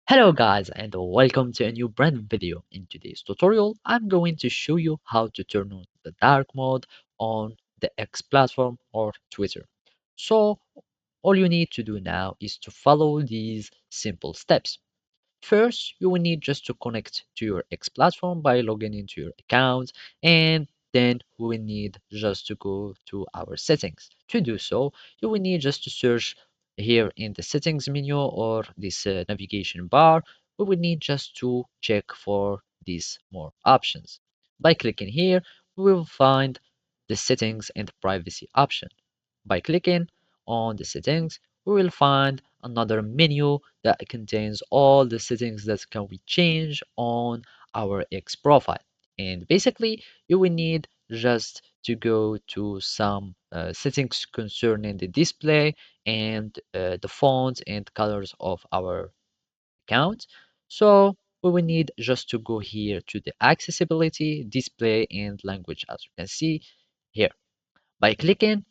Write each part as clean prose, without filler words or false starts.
Hello guys and welcome to a new brand new video. In today's tutorial, I'm going to show you how to turn on the dark mode on the X platform or Twitter. So all you need to do now is to follow these simple steps. First, you will need just to connect to your X platform by logging into your account, and then we will need just to go to our settings. To do so, you will need just to search here in the settings menu or this navigation bar. We will need just to check for these more options. By clicking here, we will find the settings and privacy option. By clicking on the settings, we will find another menu that contains all the settings that can be changed on our X profile. And basically, you will need just to go to some settings concerning the display and the fonts and colors of our account. So we will need just to go here to the accessibility, display, and language, as you can see here. By clicking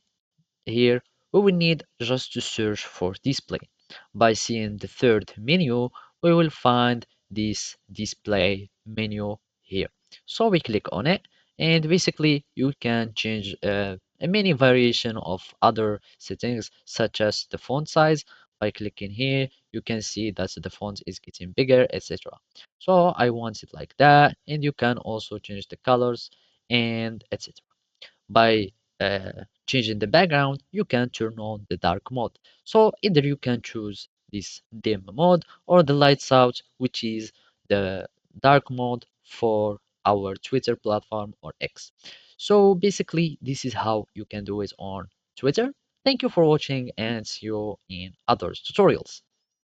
here, we will need just to search for display. By seeing the third menu, we will find this display menu here. So we click on it, and basically you can change a many variation of other settings, such as the font size. By clicking here, you can see that the font is getting bigger, etc. So I want it like that, and you can also change the colors and etc. By changing the background, you can turn on the dark mode. So either you can choose this dim mode or the lights out, which is the dark mode for our Twitter platform or X. So basically, this is how you can do it on Twitter. Thank you for watching and see you in other tutorials.